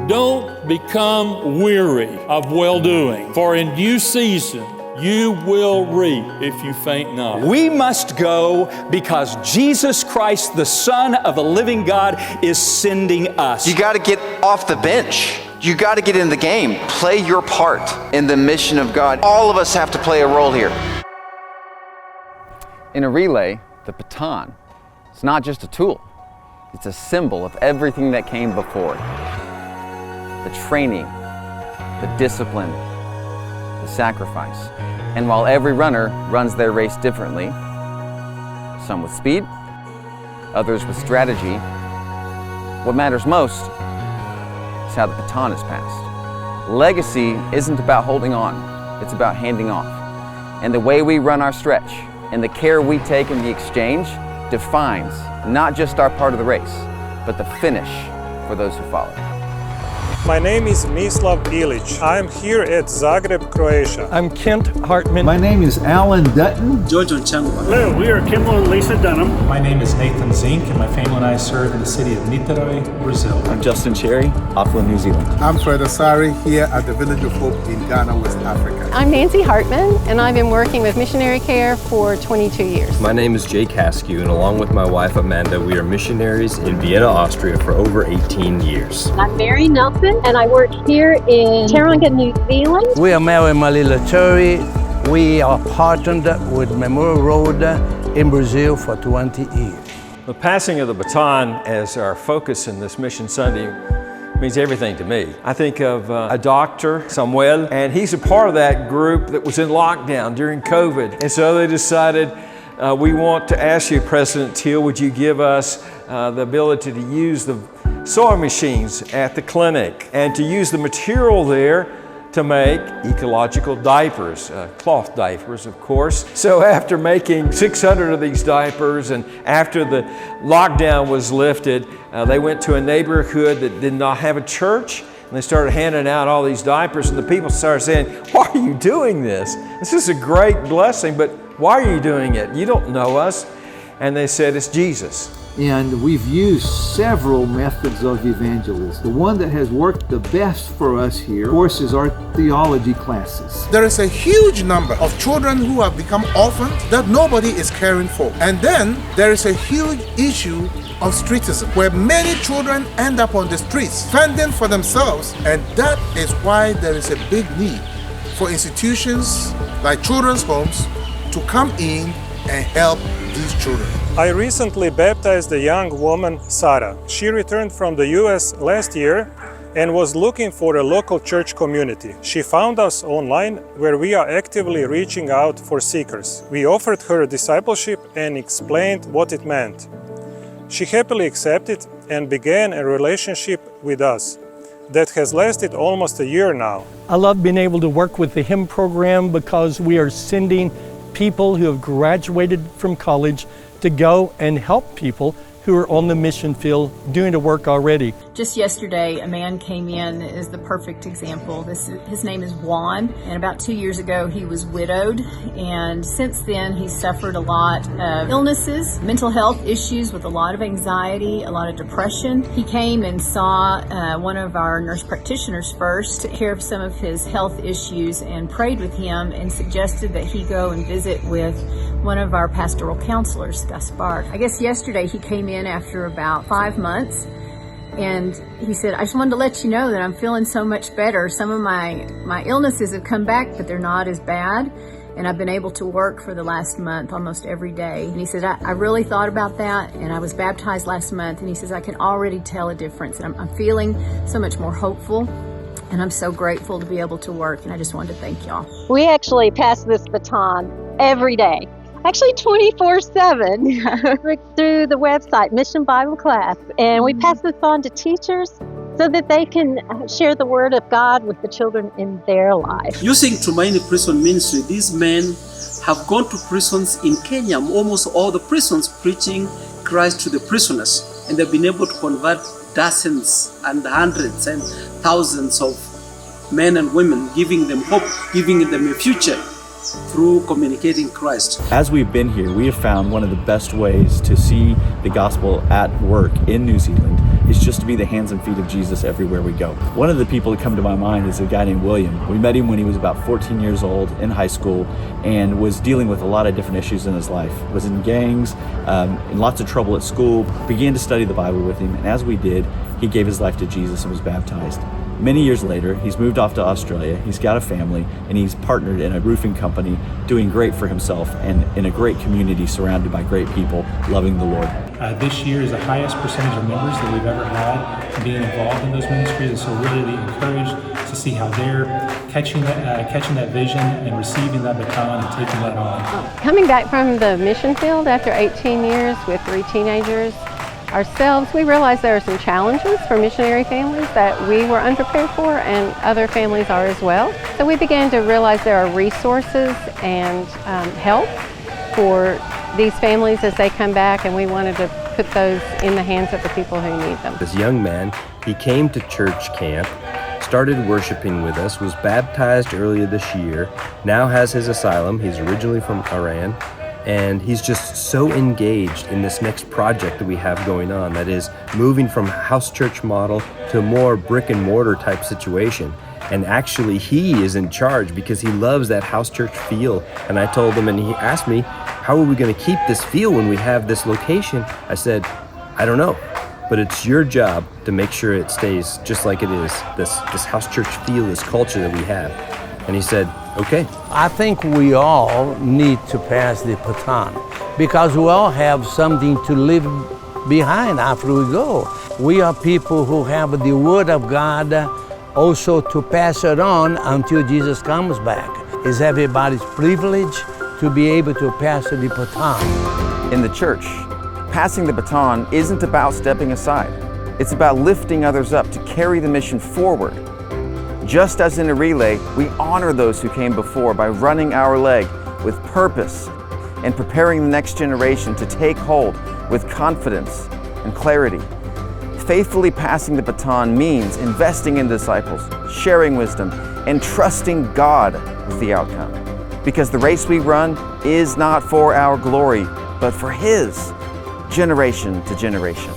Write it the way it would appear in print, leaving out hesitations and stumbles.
Don't become weary of well-doing, for in due season you will reap if you faint not. We must go because Jesus Christ, the Son of the living God, is sending us. You got to get off the bench. You got to get in the game. Play your part in the mission of God. All of us have to play a role here. In a relay, the baton, it's not just a tool. It's a symbol of everything that came before it. The training, the discipline, the sacrifice. And while every runner runs their race differently, some with speed, others with strategy, what matters most is how the baton is passed. Legacy isn't about holding on, it's about handing off. And the way we run our stretch and the care we take in the exchange defines not just our part of the race, but the finish for those who follow. My name is Mislav Ilic. I'm here at Zagreb, Croatia. I'm Kent Hartman. My name is Alan Dutton. Jojo Changwa. Hello, we are Kimball and Lisa Dunham. My name is Nathan Zink, and my family and I serve in the city of Niterói, Brazil. I'm Justin Cherry, Auckland, New Zealand. I'm Fred Asari here at the Village of Hope in Ghana, West Africa. I'm Nancy Hartman, and I've been working with missionary care for 22 years. My name is Jake Haskew, and along with my wife Amanda, we are missionaries in Vienna, Austria for over 18 years. I'm Mary Nelson, and I work here in Tauranga, New Zealand. We are Mary Malila Cherry. We are partnered with Memorial Road in Brazil for 20 years. The passing of the baton as our focus in this Mission Sunday means everything to me. I think of a doctor, Samuel, and he's a part of that group that was in lockdown during COVID. And so they decided, we want to ask you, President Teal, would you give us the ability to use the sewing machines at the clinic and to use the material there to make ecological diapers, cloth diapers, of course. So after making 600 of these diapers and after the lockdown was lifted, they went to a neighborhood that did not have a church, and they started handing out all these diapers, and the people started saying, why are you doing this? This is a great blessing, but why are you doing it? You don't know us. And they said, it's Jesus. And we've used several methods of evangelism. The one that has worked the best for us here, of course, is our theology classes. There is a huge number of children who have become orphans that nobody is caring for. And then there is a huge issue of streetism, where many children end up on the streets, fending for themselves. And that is why there is a big need for institutions like children's homes to come in and help these children. I recently baptized a young woman, Sarah. She returned from the US last year and was looking for a local church community. She found us online, where we are actively reaching out for seekers. We offered her discipleship and explained what it meant. She happily accepted and began a relationship with us that has lasted almost a year now. I love being able to work with the HYM program because we are sending people who have graduated from college to go and help people who are on the mission field doing the work already. Just yesterday, a man came in is the perfect example. His name is Juan, and about 2 years ago he was widowed, and since then he's suffered a lot of illnesses, mental health issues with a lot of anxiety, a lot of depression. He came and saw one of our nurse practitioners first, took care of some of his health issues and prayed with him and suggested that he go and visit with one of our pastoral counselors, Gaspar. I guess yesterday he came in after about 5 months, and he said, I just wanted to let you know that I'm feeling so much better. Some of my illnesses have come back, but they're not as bad, and I've been able to work for the last month almost every day. And he said, I really thought about that, and I was baptized last month, and he says, I can already tell a difference, and I'm feeling so much more hopeful, and I'm so grateful to be able to work, and I just wanted to thank y'all. We actually pass this baton every day. Actually 24/7 through the website, Mission Bible Class. And we pass this on to teachers so that they can share the Word of God with the children in their life. Using Tumaini Prison Ministry, these men have gone to prisons in Kenya, almost all the prisons, preaching Christ to the prisoners. And they've been able to convert dozens and hundreds and thousands of men and women, giving them hope, giving them a future. through communicating Christ. As we've been here, we have found one of the best ways to see the gospel at work in New Zealand is just to be the hands and feet of Jesus everywhere we go. One of the people that come to my mind is a guy named William. We met him when he was about 14 years old in high school and was dealing with a lot of different issues in his life. Was in gangs, in lots of trouble at school, began to study the Bible with him, and as we did, he gave his life to Jesus and was baptized. Many years later, he's moved off to Australia, he's got a family, and he's partnered in a roofing company, doing great for himself and in a great community surrounded by great people, loving the Lord. This year is the highest percentage of members that we've ever had being involved in those ministries, and so really encouraged to see how they're catching that vision and receiving that baton and taking that on. Coming back from the mission field after 18 years with 3 teenagers, ourselves, we realized there are some challenges for missionary families that we were unprepared for, and other families are as well. So we began to realize there are resources and help for these families as they come back, and we wanted to put those in the hands of the people who need them. This young man, he came to church camp, started worshiping with us, was baptized earlier this year, now has his asylum. He's originally from Iran. And he's just so engaged in this next project that we have going on, that is moving from a house church model to a more brick and mortar type situation. And actually he is in charge because he loves that house church feel. And I told him, and he asked me, how are we going to keep this feel when we have this location? I said, I don't know, but it's your job to make sure it stays just like it is, this house church feel, this culture that we have. And he said, okay. I think we all need to pass the baton because we all have something to leave behind after we go. We are people who have the Word of God also to pass it on until Jesus comes back. It's everybody's privilege to be able to pass the baton. In the church, passing the baton isn't about stepping aside. It's about lifting others up to carry the mission forward. Just as in a relay, we honor those who came before by running our leg with purpose and preparing the next generation to take hold with confidence and clarity. Faithfully passing the baton means investing in disciples, sharing wisdom, and trusting God with the outcome. Because the race we run is not for our glory, but for His, generation to generation.